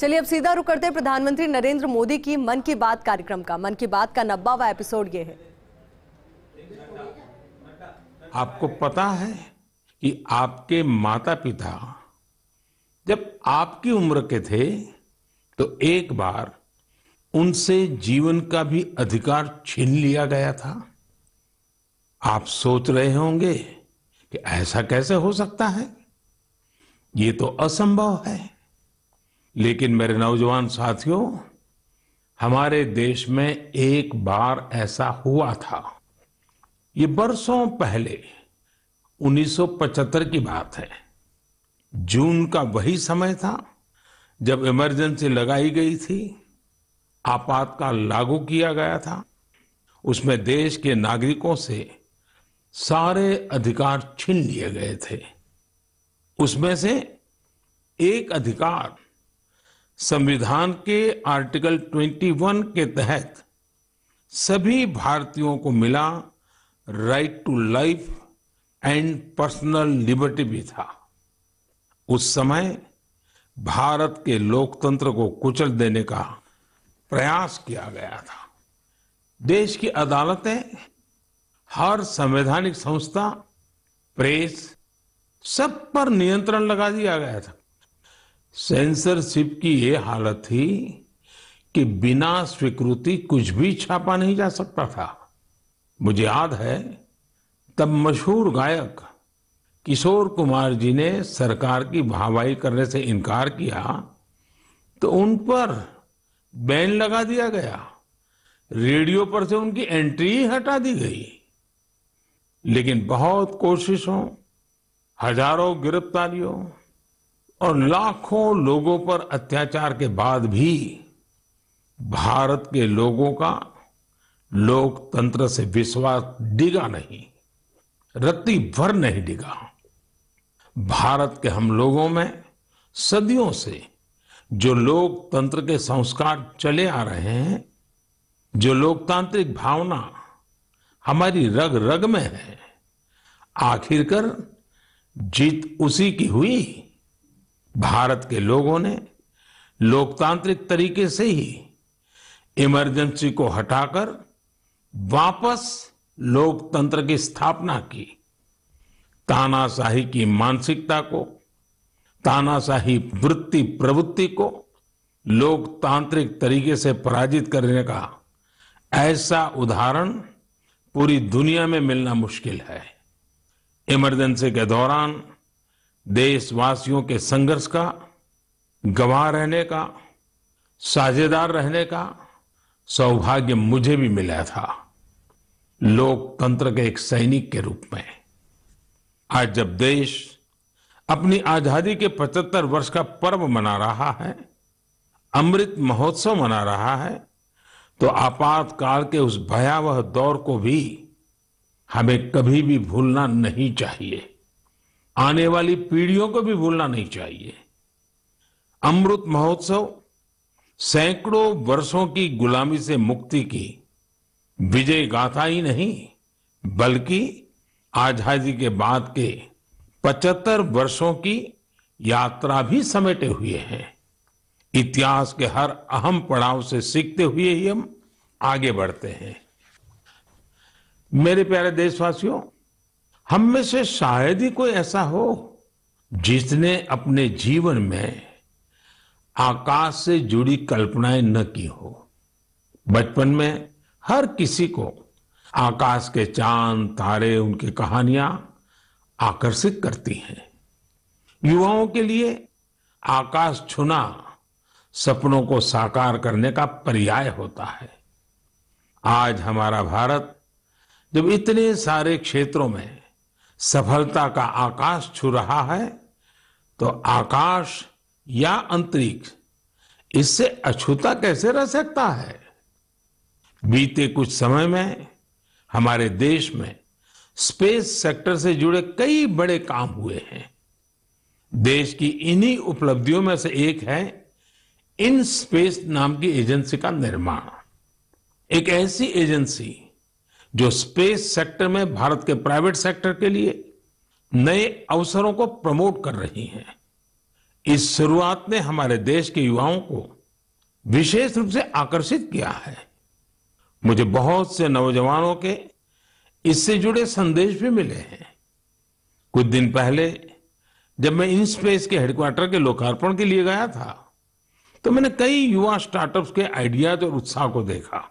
चलिए अब सीधा रुख करते हैं प्रधानमंत्री नरेंद्र मोदी की मन की बात कार्यक्रम का। मन की बात का 90वां एपिसोड ये है। आपको पता है कि आपके माता पिता जब आपकी उम्र के थे तो एक बार उनसे जीवन का भी अधिकार छीन लिया गया था। आप सोच रहे होंगे कि ऐसा कैसे हो सकता है, ये तो असंभव है। लेकिन मेरे नौजवान साथियों, हमारे देश में एक बार ऐसा हुआ था। ये बरसों पहले 1975 की बात है। जून का वही समय था जब इमरजेंसी लगाई गई थी, आपातकाल लागू किया गया था। उसमें देश के नागरिकों से सारे अधिकार छीन लिए गए थे। उसमें से एक अधिकार संविधान के आर्टिकल 21 के तहत सभी भारतीयों को मिला, right to life and personal liberty भी था। उस समय भारत के लोकतंत्र को कुचल देने का प्रयास किया गया था। देश की अदालतें, हर संवैधानिक संस्था, प्रेस, सब पर नियंत्रण लगा दिया गया था। सेंसरशिप की ये हालत थी कि बिना स्वीकृति कुछ भी छापा नहीं जा सकता था। मुझे याद है, तब मशहूर गायक किशोर कुमार जी ने सरकार की वाहवाही करने से इनकार किया तो उन पर बैन लगा दिया गया। रेडियो पर से उनकी एंट्री ही हटा दी गई। लेकिन बहुत कोशिशों, हजारों गिरफ्तारियों और लाखों लोगों पर अत्याचार के बाद भी भारत के लोगों का लोकतंत्र से विश्वास डिगा नहीं, रत्ती भर नहीं डिगा। भारत के हम लोगों में सदियों से जो लोकतंत्र के संस्कार चले आ रहे हैं, जो लोकतांत्रिक भावना हमारी रग रग में है, आखिरकार जीत उसी की हुई। भारत के लोगों ने लोकतांत्रिक तरीके से ही इमरजेंसी को हटाकर वापस लोकतंत्र की स्थापना की। तानाशाही की मानसिकता को, तानाशाही वृत्ति प्रवृत्ति को लोकतांत्रिक तरीके से पराजित करने का ऐसा उदाहरण पूरी दुनिया में मिलना मुश्किल है। इमरजेंसी के दौरान देशवासियों के संघर्ष का गवाह रहने का, साझेदार रहने का सौभाग्य मुझे भी मिला था, लोकतंत्र के एक सैनिक के रूप में। आज जब देश अपनी आजादी के 75 वर्ष का पर्व मना रहा है, अमृत महोत्सव मना रहा है, तो आपातकाल के उस भयावह दौर को भी हमें कभी भी भूलना नहीं चाहिए। आने वाली पीढ़ियों को भी भूलना नहीं चाहिए। अमृत महोत्सव सैकड़ों वर्षों की गुलामी से मुक्ति की विजय गाथा ही नहीं, बल्कि आजादी के बाद के 75 वर्षों की यात्रा भी समेटे हुए हैं। इतिहास के हर अहम पड़ाव से सीखते हुए ही हम आगे बढ़ते हैं। मेरे प्यारे देशवासियों, हम में से शायद ही कोई ऐसा हो जिसने अपने जीवन में आकाश से जुड़ी कल्पनाएं न की हो। बचपन में हर किसी को आकाश के चांद, तारे, उनकी कहानियां आकर्षित करती हैं। युवाओं के लिए आकाश छूना सपनों को साकार करने का पर्याय होता है। आज हमारा भारत जब इतने सारे क्षेत्रों में सफलता का आकाश छू रहा है, तो आकाश या अंतरिक्ष इससे अछूता कैसे रह सकता है। बीते कुछ समय में हमारे देश में स्पेस सेक्टर से जुड़े कई बड़े काम हुए हैं। देश की इन्हीं उपलब्धियों में से एक है इन स्पेस नाम की एजेंसी का निर्माण। एक ऐसी एजेंसी जो स्पेस सेक्टर में भारत के प्राइवेट सेक्टर के लिए नए अवसरों को प्रमोट कर रही है। इस शुरुआत ने हमारे देश के युवाओं को विशेष रूप से आकर्षित किया है। मुझे बहुत से नौजवानों के इससे जुड़े संदेश भी मिले हैं। कुछ दिन पहले जब मैं InSpace के हेडक्वार्टर के लोकार्पण के लिए गया था, तो मैंने कई युवा स्टार्टअप्स के आइडियाज और उत्साह को देखा।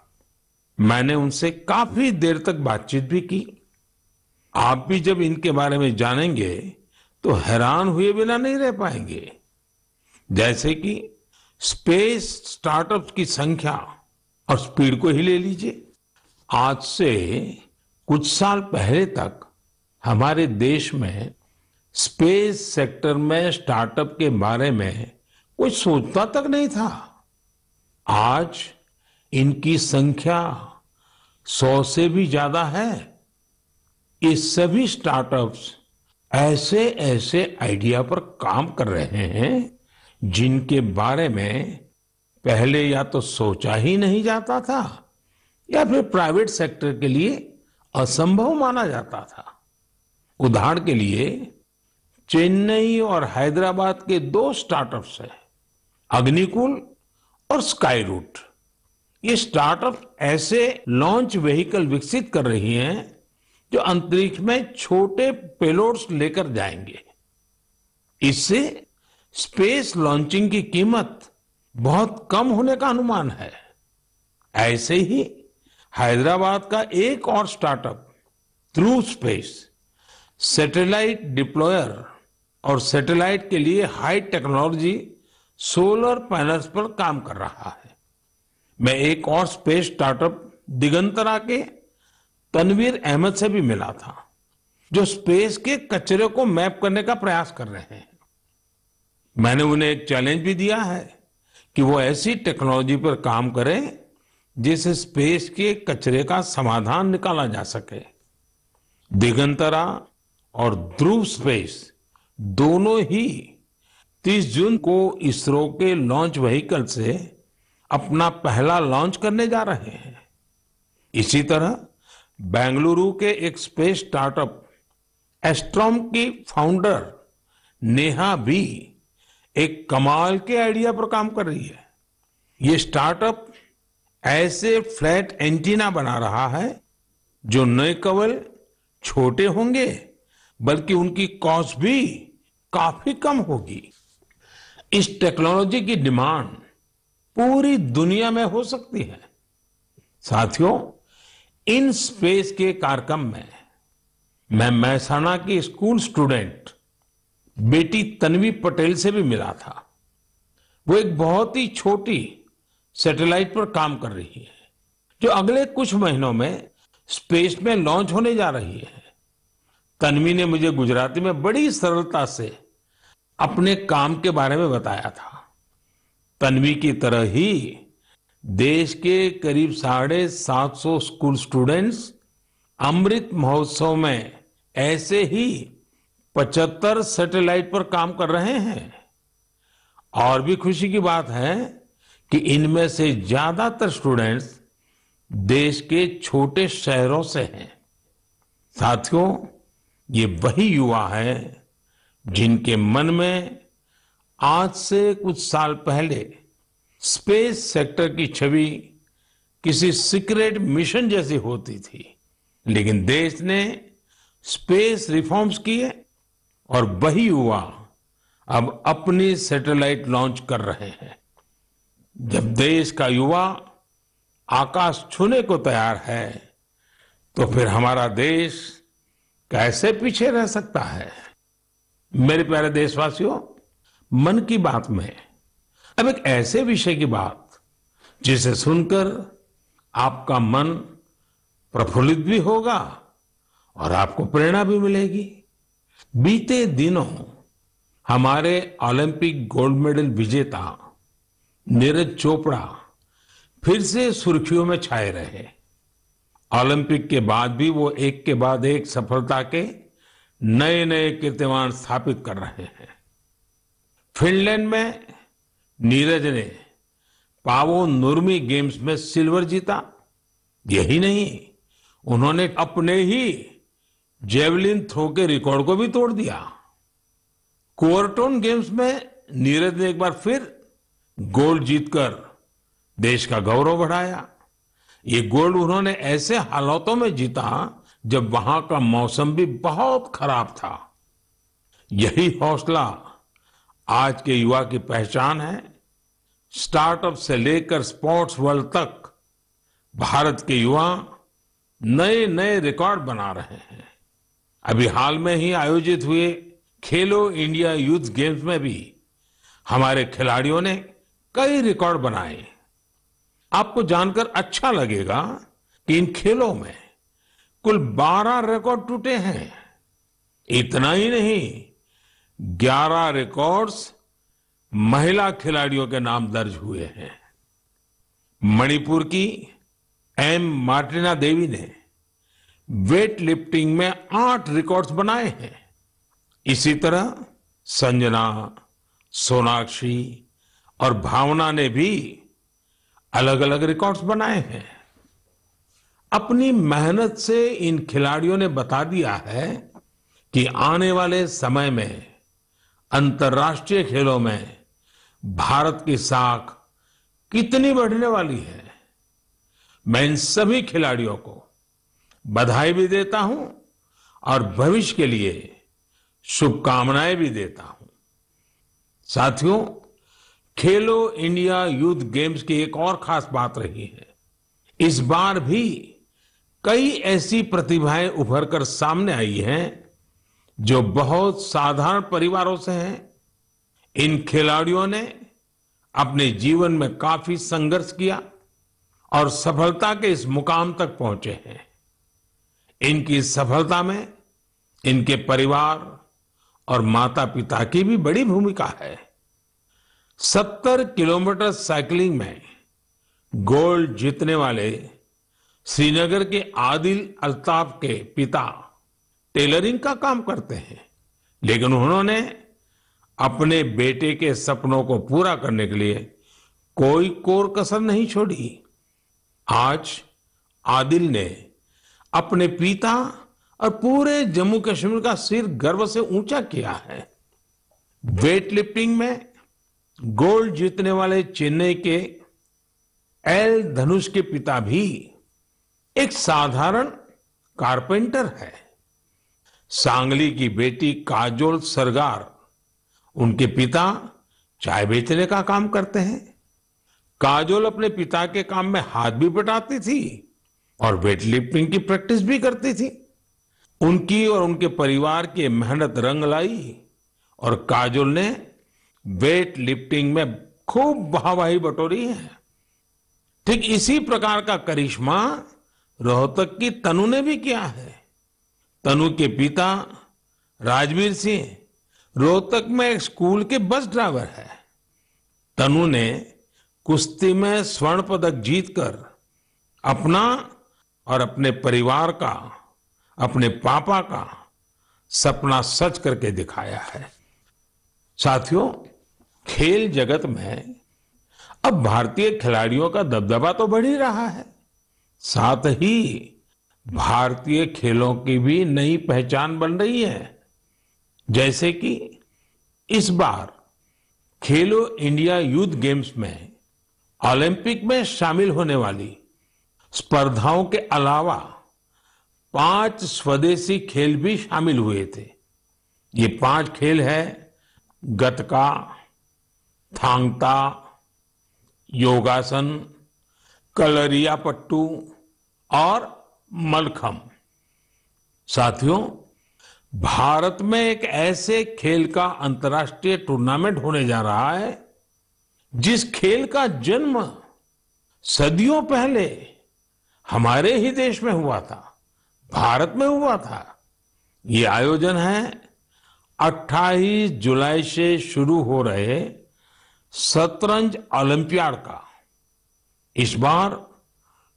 मैंने उनसे काफी देर तक बातचीत भी की। आप भी जब इनके बारे में जानेंगे तो हैरान हुए बिना नहीं रह पाएंगे। जैसे कि स्पेस स्टार्टअप्स की संख्या और स्पीड को ही ले लीजिए। आज से कुछ साल पहले तक हमारे देश में स्पेस सेक्टर में स्टार्टअप के बारे में कोई सोचता तक नहीं था। आज इनकी संख्या 100 से भी ज्यादा है। ये सभी स्टार्टअप्स ऐसे ऐसे आइडिया पर काम कर रहे हैं जिनके बारे में पहले या तो सोचा ही नहीं जाता था या फिर प्राइवेट सेक्टर के लिए असंभव माना जाता था। उदाहरण के लिए चेन्नई और हैदराबाद के 2 स्टार्टअप्स हैं, अग्निकुल और स्काई रूट। ये स्टार्टअप ऐसे लॉन्च व्हीकल विकसित कर रही हैं जो अंतरिक्ष में छोटे पेलोड्स लेकर जाएंगे। इससे स्पेस लॉन्चिंग की कीमत बहुत कम होने का अनुमान है। ऐसे ही हैदराबाद का एक और स्टार्टअप ध्रुव स्पेस सैटेलाइट डिप्लॉयर और सैटेलाइट के लिए हाई टेक्नोलॉजी सोलर पैनल्स पर काम कर रहा है। मैं एक और स्पेस स्टार्टअप दिगंतरा के तनवीर अहमद से भी मिला था, जो स्पेस के कचरे को मैप करने का प्रयास कर रहे हैं। मैंने उन्हें एक चैलेंज भी दिया है कि वो ऐसी टेक्नोलॉजी पर काम करें जिससे स्पेस के कचरे का समाधान निकाला जा सके। दिगंतरा और ध्रुव स्पेस दोनों ही 30 जून को इसरो के लॉन्च व्हीकल से अपना पहला लॉन्च करने जा रहे हैं। इसी तरह बेंगलुरु के एक स्पेस स्टार्टअप एस्ट्रोम की फाउंडर नेहा भी एक कमाल के आइडिया पर काम कर रही है। ये स्टार्टअप ऐसे फ्लैट एंटीना बना रहा है जो न केवल छोटे होंगे बल्कि उनकी कॉस्ट भी काफी कम होगी। इस टेक्नोलॉजी की डिमांड पूरी दुनिया में हो सकती है। साथियों, इन स्पेस के कार्यक्रम में मैं महसाणा की स्कूल स्टूडेंट बेटी तन्वी पटेल से भी मिला था। वो एक बहुत ही छोटी सैटेलाइट पर काम कर रही है जो अगले कुछ महीनों में स्पेस में लॉन्च होने जा रही है। तन्वी ने मुझे गुजराती में बड़ी सरलता से अपने काम के बारे में बताया था। तन्वी की तरह ही देश के करीब 750 स्कूल स्टूडेंट्स अमृत महोत्सव में ऐसे ही 75 सैटेलाइट पर काम कर रहे हैं। और भी खुशी की बात है कि इनमें से ज्यादातर स्टूडेंट्स देश के छोटे शहरों से हैं। साथियों, ये वही युवा हैं जिनके मन में आज से कुछ साल पहले स्पेस सेक्टर की छवि किसी सीक्रेट मिशन जैसी होती थी, लेकिन देश ने स्पेस रिफॉर्म्स किए और वही युवा अब अपनी सैटेलाइट लॉन्च कर रहे हैं। जब देश का युवा आकाश छूने को तैयार है तो फिर हमारा देश कैसे पीछे रह सकता है। मेरे प्यारे देशवासियों, मन की बात में अब एक ऐसे विषय की बात जिसे सुनकर आपका मन प्रफुल्लित भी होगा और आपको प्रेरणा भी मिलेगी। बीते दिनों हमारे ओलंपिक गोल्ड मेडल विजेता नीरज चोपड़ा फिर से सुर्खियों में छाए रहे। ओलंपिक के बाद भी वो एक के बाद एक सफलता के नए नए कीर्तिमान स्थापित कर रहे हैं। फिनलैंड में नीरज ने पावो नुर्मी गेम्स में सिल्वर जीता। यही नहीं, उन्होंने अपने ही जेवलिन थ्रो के रिकॉर्ड को भी तोड़ दिया। कोर्टोन गेम्स में नीरज ने एक बार फिर गोल्ड जीतकर देश का गौरव बढ़ाया। ये गोल्ड उन्होंने ऐसे हालातों में जीता जब वहां का मौसम भी बहुत खराब था। यही हौसला आज के युवा की पहचान है। स्टार्टअप से लेकर स्पोर्ट्स वर्ल्ड तक भारत के युवा नए नए रिकॉर्ड बना रहे हैं। अभी हाल में ही आयोजित हुए खेलो इंडिया यूथ गेम्स में भी हमारे खिलाड़ियों ने कई रिकॉर्ड बनाए। आपको जानकर अच्छा लगेगा कि इन खेलों में कुल 12 रिकॉर्ड टूटे हैं। इतना ही नहीं, 11 रिकॉर्ड्स महिला खिलाड़ियों के नाम दर्ज हुए हैं। मणिपुर की एम मार्टिना देवी ने वेट लिफ्टिंग में 8 रिकॉर्ड्स बनाए हैं। इसी तरह संजना, सोनाक्षी और भावना ने भी अलग अलग रिकॉर्ड्स बनाए हैं। अपनी मेहनत से इन खिलाड़ियों ने बता दिया है कि आने वाले समय में अंतर्राष्ट्रीय खेलों में भारत की साख कितनी बढ़ने वाली है। मैं इन सभी खिलाड़ियों को बधाई भी देता हूं और भविष्य के लिए शुभकामनाएं भी देता हूं। साथियों, खेलो इंडिया यूथ गेम्स की एक और खास बात रही है। इस बार भी कई ऐसी प्रतिभाएं उभर कर सामने आई हैं जो बहुत साधारण परिवारों से हैं। इन खिलाड़ियों ने अपने जीवन में काफी संघर्ष किया और सफलता के इस मुकाम तक पहुंचे हैं। इनकी सफलता में इनके परिवार और माता पिता की भी बड़ी भूमिका है। 70 किलोमीटर साइकिलिंग में गोल्ड जीतने वाले श्रीनगर के आदिल अल्ताफ के पिता टेलरिंग का काम करते हैं, लेकिन उन्होंने अपने बेटे के सपनों को पूरा करने के लिए कोई कोर कसर नहीं छोड़ी। आज आदिल ने अपने पिता और पूरे जम्मू कश्मीर का सिर गर्व से ऊंचा किया है। वेट लिफ्टिंग में गोल्ड जीतने वाले चेन्नई के एल धनुष के पिता भी एक साधारण कारपेंटर है। सांगली की बेटी काजोल सरगार, उनके पिता चाय बेचने का काम करते हैं। काजोल अपने पिता के काम में हाथ भी बटाती थी और वेट लिफ्टिंग की प्रैक्टिस भी करती थी। उनकी और उनके परिवार की मेहनत रंग लाई और काजोल ने वेट लिफ्टिंग में खूब वाहवाही बटोरी है। ठीक इसी प्रकार का करिश्मा रोहतक की तनु ने भी किया है। तनु के पिता राजवीर सिंह रोहतक में एक स्कूल के बस ड्राइवर है। तनु ने कुश्ती में स्वर्ण पदक जीतकर अपना और अपने परिवार का, अपने पापा का सपना सच करके दिखाया है। साथियों, खेल जगत में अब भारतीय खिलाड़ियों का दबदबा तो बढ़ ही रहा है, साथ ही भारतीय खेलों की भी नई पहचान बन रही है। जैसे कि इस बार खेलो इंडिया यूथ गेम्स में ओलंपिक में शामिल होने वाली स्पर्धाओं के अलावा 5 स्वदेशी खेल भी शामिल हुए थे। ये 5 खेल है गतका, थांग ता, योगासन, कलरियापट्टू और मलखम। साथियों, भारत में एक ऐसे खेल का अंतर्राष्ट्रीय टूर्नामेंट होने जा रहा है जिस खेल का जन्म सदियों पहले हमारे ही देश में हुआ था, भारत में हुआ था। ये आयोजन है 28 जुलाई से शुरू हो रहे शतरंज ओलंपियाड का। इस बार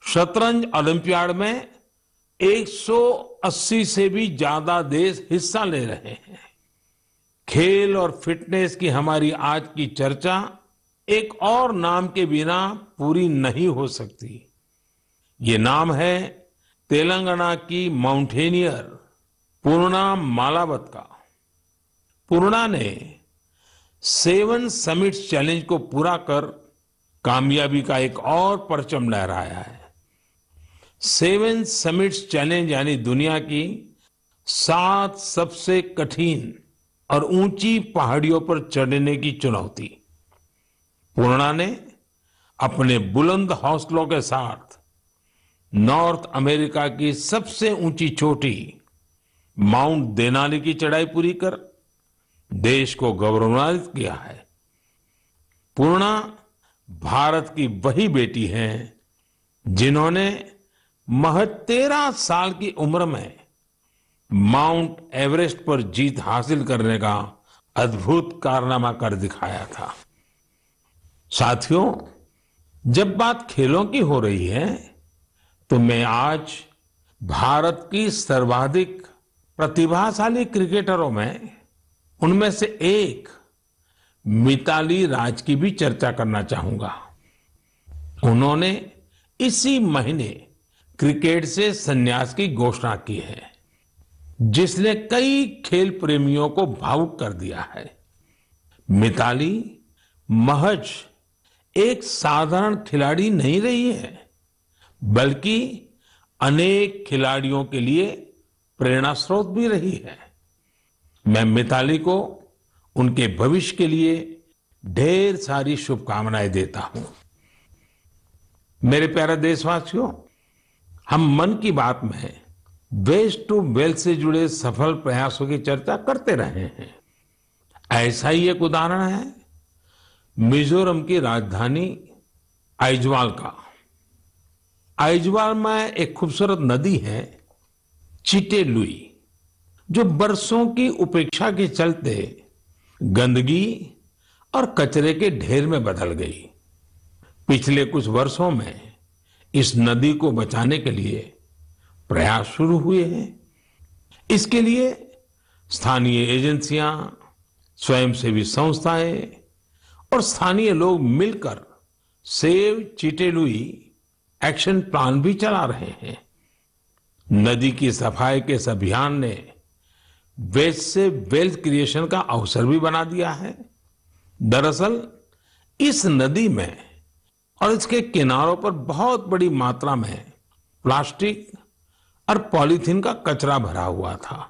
शतरंज ओलंपियाड में 180 से भी ज्यादा देश हिस्सा ले रहे हैं। खेल और फिटनेस की हमारी आज की चर्चा एक और नाम के बिना पूरी नहीं हो सकती। ये नाम है तेलंगाना की माउंटेनियर पूर्णा मालावत का। पूर्णा ने 7 समिट्स चैलेंज को पूरा कर कामयाबी का एक और परचम लहराया है। 7 समिट्स चैलेंज यानी दुनिया की 7 सबसे कठिन और ऊंची पहाड़ियों पर चढ़ने की चुनौती। पूर्णा ने अपने बुलंद हौसलों के साथ नॉर्थ अमेरिका की सबसे ऊंची चोटी माउंट देनाली की चढ़ाई पूरी कर देश को गौरवान्वित किया है। पूर्णा भारत की वही बेटी है जिन्होंने महज 13 साल की उम्र में माउंट एवरेस्ट पर जीत हासिल करने का अद्भुत कारनामा कर दिखाया था। साथियों, जब बात खेलों की हो रही है तो मैं आज भारत की सर्वाधिक प्रतिभाशाली क्रिकेटरों में उनमें से एक मिताली राज की भी चर्चा करना चाहूंगा। उन्होंने इसी महीने क्रिकेट से संन्यास की घोषणा की है, जिसने कई खेल प्रेमियों को भावुक कर दिया है। मिताली महज एक साधारण खिलाड़ी नहीं रही है, बल्कि अनेक खिलाड़ियों के लिए प्रेरणा स्रोत भी रही है। मैं मिताली को उनके भविष्य के लिए ढेर सारी शुभकामनाएं देता हूं। मेरे प्यारे देशवासियों, हम मन की बात में वेस्ट टू वेल्थ से जुड़े सफल प्रयासों की चर्चा करते रहे हैं। ऐसा ही एक उदाहरण है मिजोरम की राजधानी आइजवाल का। आइजवाल में एक खूबसूरत नदी है चिटे लुई, जो बरसों की उपेक्षा के चलते गंदगी और कचरे के ढेर में बदल गई। पिछले कुछ वर्षों में इस नदी को बचाने के लिए प्रयास शुरू हुए हैं। इसके लिए स्थानीय एजेंसियां, स्वयंसेवी संस्थाएं और स्थानीय लोग मिलकर save Chite Louis action plan भी चला रहे हैं। नदी की सफाई के इस अभियान ने वेस्ट से वेल्थ क्रिएशन का अवसर भी बना दिया है। दरअसल इस नदी में और इसके किनारों पर बहुत बड़ी मात्रा में प्लास्टिक और पॉलीथीन का कचरा भरा हुआ था।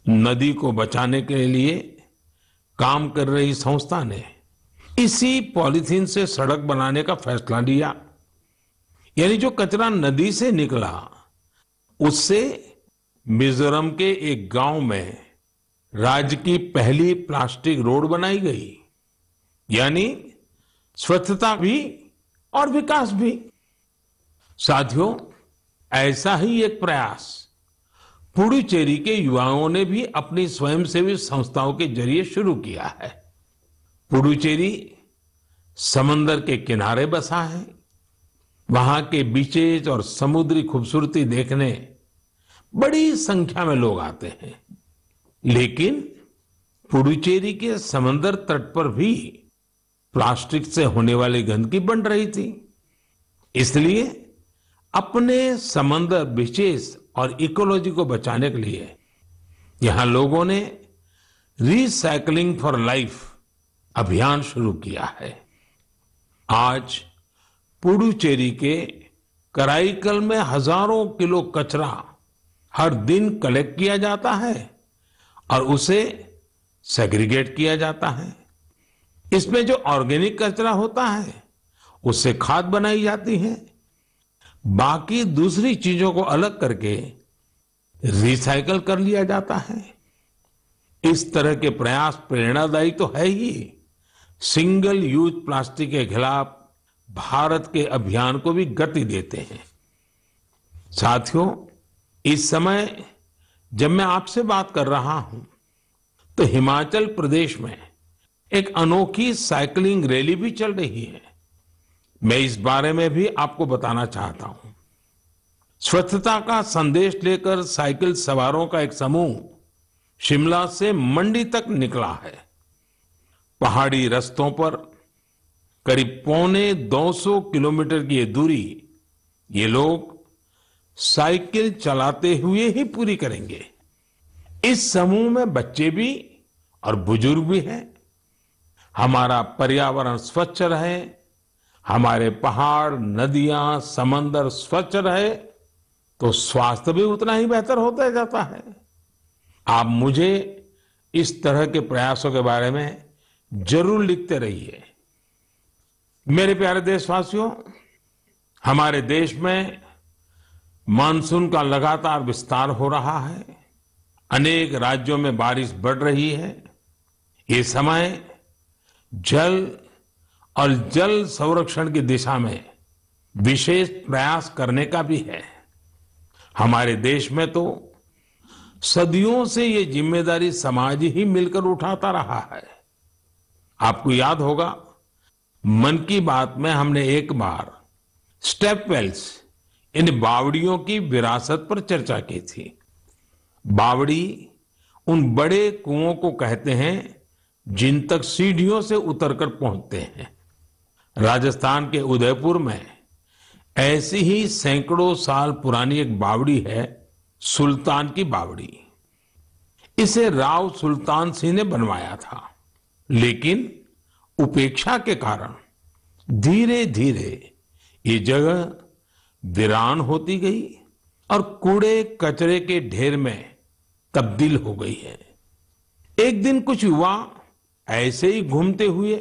नदी को बचाने के लिए काम कर रही संस्था ने इसी पॉलीथीन से सड़क बनाने का फैसला लिया। यानी जो कचरा नदी से निकला उससे मिजोरम के एक गांव में राज्य की पहली प्लास्टिक रोड बनाई गई। यानी स्वच्छता भी और विकास भी। साथियों, ऐसा ही एक प्रयास पुडुचेरी के युवाओं ने भी अपनी स्वयंसेवी संस्थाओं के जरिए शुरू किया है। पुडुचेरी समंदर के किनारे बसा है। वहां के बीचेज और समुद्री खूबसूरती देखने बड़ी संख्या में लोग आते हैं। लेकिन पुडुचेरी के समंदर तट पर भी प्लास्टिक से होने वाली गंदगी बढ़ रही थी। इसलिए अपने समंदर बीचेस और इकोलॉजी को बचाने के लिए यहां लोगों ने रिसाइकलिंग फॉर लाइफ अभियान शुरू किया है। आज पुडुचेरी के कराईकल में हजारों किलो कचरा हर दिन कलेक्ट किया जाता है और उसे सेग्रीगेट किया जाता है। इसमें जो ऑर्गेनिक कचरा होता है उससे खाद बनाई जाती है। बाकी दूसरी चीजों को अलग करके रिसाइकल कर लिया जाता है। इस तरह के प्रयास प्रेरणादायी तो है ही, सिंगल यूज प्लास्टिक के खिलाफ भारत के अभियान को भी गति देते हैं। साथियों, इस समय जब मैं आपसे बात कर रहा हूं तो हिमाचल प्रदेश में एक अनोखी साइकिलिंग रैली भी चल रही है। मैं इस बारे में भी आपको बताना चाहता हूं। स्वच्छता का संदेश लेकर साइकिल सवारों का एक समूह शिमला से मंडी तक निकला है। पहाड़ी रास्तों पर करीब 250 किलोमीटर की ये दूरी ये लोग साइकिल चलाते हुए ही पूरी करेंगे। इस समूह में बच्चे भी और बुजुर्ग भी हैं। हमारा पर्यावरण स्वच्छ रहे, हमारे पहाड़, नदियां, समंदर स्वच्छ रहे, तो स्वास्थ्य भी उतना ही बेहतर होता जाता है। आप मुझे इस तरह के प्रयासों के बारे में जरूर लिखते रहिए। मेरे प्यारे देशवासियों, हमारे देश में मानसून का लगातार विस्तार हो रहा है। अनेक राज्यों में बारिश बढ़ रही है। ये समय जल और जल संरक्षण की दिशा में विशेष प्रयास करने का भी है। हमारे देश में तो सदियों से ये जिम्मेदारी समाज ही मिलकर उठाता रहा है। आपको याद होगा, मन की बात में हमने एक बार स्टेप वेल्स, इन बावड़ियों की विरासत पर चर्चा की थी। बावड़ी उन बड़े कुओं को कहते हैं जिन तक सीढ़ियों से उतरकर पहुंचते हैं। राजस्थान के उदयपुर में ऐसी ही सैकड़ों साल पुरानी एक बावड़ी है, सुल्तान की बावड़ी। इसे राव सुल्तान सिंह ने बनवाया था, लेकिन उपेक्षा के कारण धीरे धीरे ये जगह वीरान होती गई और कूड़े कचरे के ढेर में तब्दील हो गई है। एक दिन कुछ युवा ऐसे ही घूमते हुए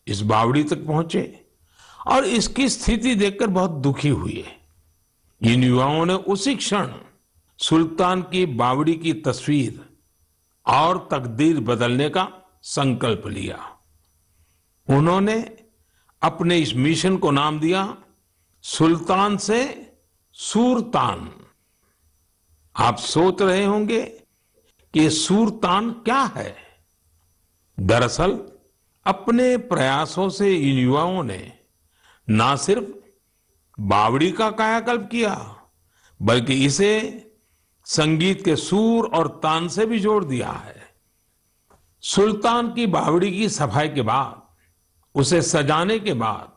इस बावड़ी तक पहुंचे और इसकी स्थिति देखकर बहुत दुखी हुए। इन युवाओं ने उसी क्षण सुल्तान की बावड़ी की तस्वीर और तकदीर बदलने का संकल्प लिया। उन्होंने अपने इस मिशन को नाम दिया सुल्तान से सूरतान। आप सोच रहे होंगे कि ये सूरतान क्या है। दरअसल अपने प्रयासों से इन युवाओं ने ना सिर्फ बावड़ी का कायाकल्प किया, बल्कि इसे संगीत के सुर और तान से भी जोड़ दिया है। सुल्तान की बावड़ी की सफाई के बाद, उसे सजाने के बाद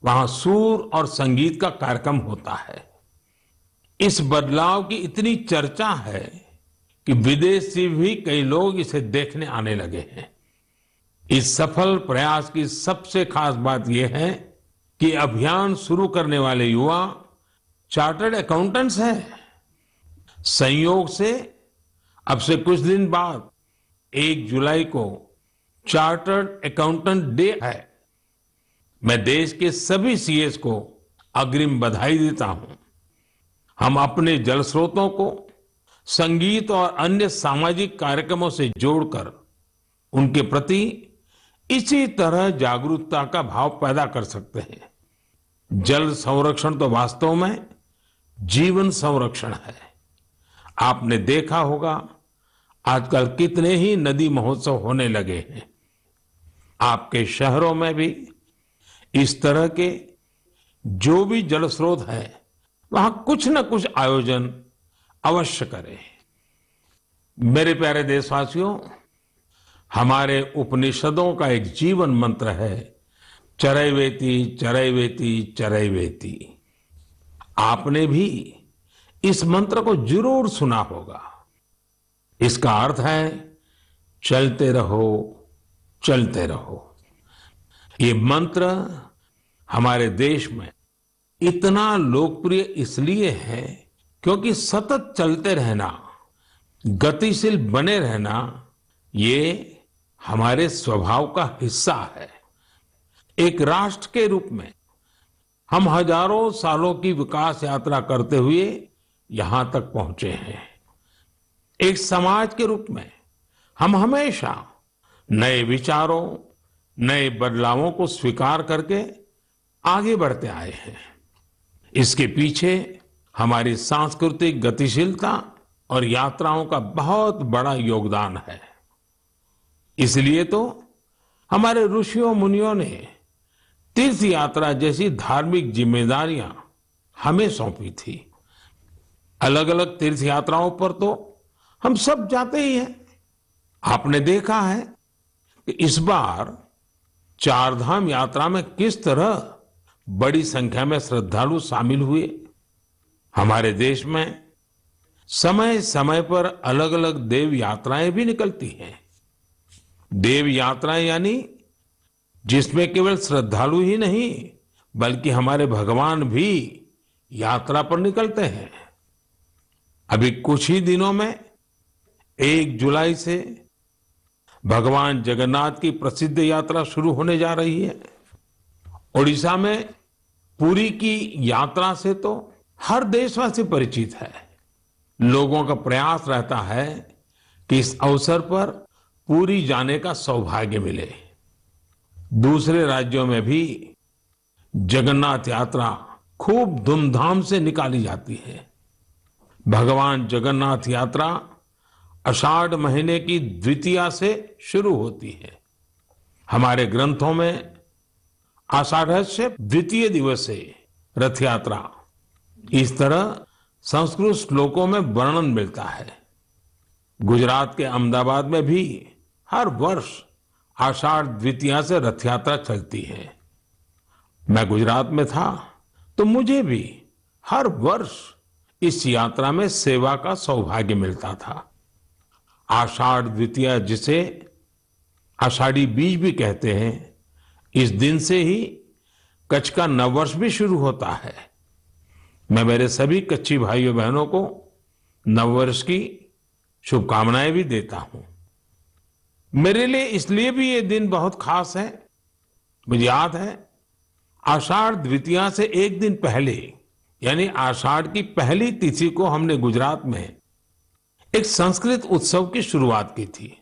वहां सुर और संगीत का कार्यक्रम होता है। इस बदलाव की इतनी चर्चा है कि विदेश से भी कई लोग इसे देखने आने लगे हैं। इस सफल प्रयास की सबसे खास बात यह है कि अभियान शुरू करने वाले युवा चार्टर्ड अकाउंटेंट्स हैं। संयोग से अब से कुछ दिन बाद 1 जुलाई को चार्टर्ड अकाउंटेंट डे है। मैं देश के सभी सीएस को अग्रिम बधाई देता हूं। हम अपने जल स्रोतों को संगीत और अन्य सामाजिक कार्यक्रमों से जोड़कर उनके प्रति इसी तरह जागरूकता का भाव पैदा कर सकते हैं। जल संरक्षण तो वास्तव में जीवन संरक्षण है। आपने देखा होगा आजकल कितने ही नदी महोत्सव होने लगे हैं। आपके शहरों में भी इस तरह के जो भी जल स्रोत है, वहां कुछ न कुछ आयोजन अवश्य करें। मेरे प्यारे देशवासियों, हमारे उपनिषदों का एक जीवन मंत्र है, चरैवेति चरैवेति चरैवेति। आपने भी इस मंत्र को जरूर सुना होगा। इसका अर्थ है चलते रहो, चलते रहो। ये मंत्र हमारे देश में इतना लोकप्रिय इसलिए है क्योंकि सतत चलते रहना, गतिशील बने रहना, ये हमारे स्वभाव का हिस्सा है। एक राष्ट्र के रूप में हम हजारों सालों की विकास यात्रा करते हुए यहां तक पहुंचे हैं। एक समाज के रूप में हम हमेशा नए विचारों, नए बदलावों को स्वीकार करके आगे बढ़ते आए हैं। इसके पीछे हमारी सांस्कृतिक गतिशीलता और यात्राओं का बहुत बड़ा योगदान है। इसलिए तो हमारे ऋषियों मुनियों ने तीर्थ यात्रा जैसी धार्मिक जिम्मेदारियां हमें सौंपी थी। अलग अलग तीर्थ यात्राओं पर तो हम सब जाते ही हैं। आपने देखा है कि इस बार 4 धाम यात्रा में किस तरह बड़ी संख्या में श्रद्धालु शामिल हुए। हमारे देश में समय समय पर अलग अलग देव यात्राएं भी निकलती हैं। देव यात्राएं यानी जिसमें केवल श्रद्धालु ही नहीं बल्कि हमारे भगवान भी यात्रा पर निकलते हैं। अभी कुछ ही दिनों में 1 जुलाई से भगवान जगन्नाथ की प्रसिद्ध यात्रा शुरू होने जा रही है। ओडिशा में पुरी की यात्रा से तो हर देशवासी परिचित है। लोगों का प्रयास रहता है कि इस अवसर पर पुरी जाने का सौभाग्य मिले। दूसरे राज्यों में भी जगन्नाथ यात्रा खूब धूमधाम से निकाली जाती है। भगवान जगन्नाथ यात्रा आषाढ़ महीने की द्वितीया से शुरू होती है। हमारे ग्रंथों में आषाढ़स्य द्वितीय दिवसे रथ यात्रा, इस तरह संस्कृत श्लोकों में वर्णन मिलता है। गुजरात के अहमदाबाद में भी हर वर्ष आषाढ़ द्वितीया से रथ यात्रा चलती है। मैं गुजरात में था तो मुझे भी हर वर्ष इस यात्रा में सेवा का सौभाग्य मिलता था। आषाढ़ द्वितीया, जिसे आषाढ़ी बीज भी कहते हैं, इस दिन से ही कच्छ का नववर्ष भी शुरू होता है। मैं मेरे सभी कच्छी भाइयों बहनों को नववर्ष की शुभकामनाएं भी देता हूं। मेरे लिए इसलिए भी ये दिन बहुत खास है। मुझे याद है आषाढ़ द्वितीया से एक दिन पहले यानी आषाढ़ की पहली तिथि को हमने गुजरात में एक संस्कृत उत्सव की शुरुआत की थी,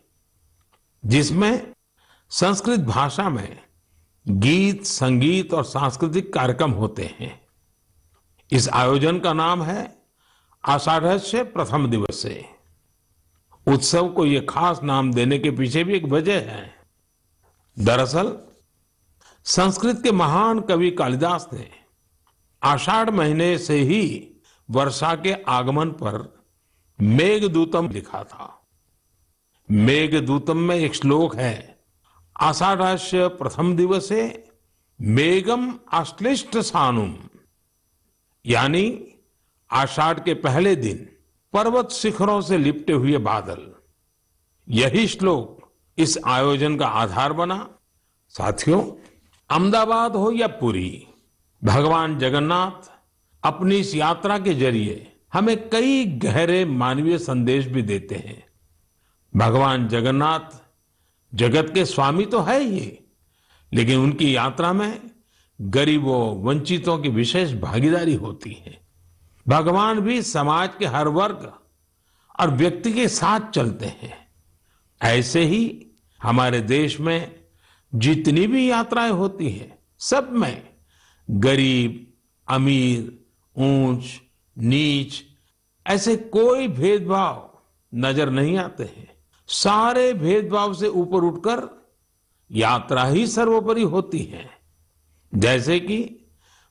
जिसमें संस्कृत भाषा में गीत, संगीत और सांस्कृतिक कार्यक्रम होते हैं। इस आयोजन का नाम है आषाढ़स्य प्रथम दिवसे। उत्सव को यह खास नाम देने के पीछे भी एक वजह है। दरअसल संस्कृत के महान कवि कालिदास ने आषाढ़ महीने से ही वर्षा के आगमन पर मेघदूतम लिखा था। मेघदूतम में एक श्लोक है, आषाढ़स्य प्रथम दिवसे मेघम आश्लिष्ट सानुम, यानी आषाढ़ के पहले दिन पर्वत शिखरों से लिपटे हुए बादल। यही श्लोक इस आयोजन का आधार बना। साथियों, अहमदाबाद हो या पुरी, भगवान जगन्नाथ अपनी इस यात्रा के जरिए हमें कई गहरे मानवीय संदेश भी देते हैं। भगवान जगन्नाथ जगत के स्वामी तो है ही, लेकिन उनकी यात्रा में गरीबों, वंचितों की विशेष भागीदारी होती है। भगवान भी समाज के हर वर्ग और व्यक्ति के साथ चलते हैं। ऐसे ही हमारे देश में जितनी भी यात्राएं होती हैं, सब में गरीब, अमीर, ऊंच, नीच ऐसे कोई भेदभाव नजर नहीं आते हैं। सारे भेदभाव से ऊपर उठकर यात्रा ही सर्वोपरि होती है। जैसे कि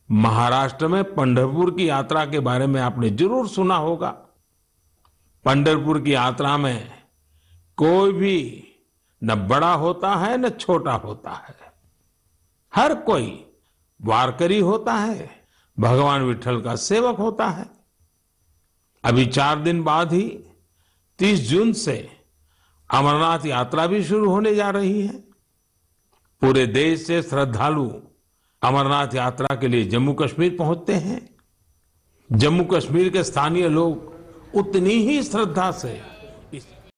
महाराष्ट्र में पंढरपुर की यात्रा के बारे में आपने जरूर सुना होगा। पंढरपुर की यात्रा में कोई भी न बड़ा होता है न छोटा होता है, हर कोई वारकरी होता है, भगवान विठल का सेवक होता है। अभी 4 दिन बाद ही 30 जून से अमरनाथ यात्रा भी शुरू होने जा रही है। पूरे देश से श्रद्धालु अमरनाथ यात्रा के लिए जम्मू कश्मीर पहुंचते हैं। जम्मू कश्मीर के स्थानीय लोग उतनी ही श्रद्धा से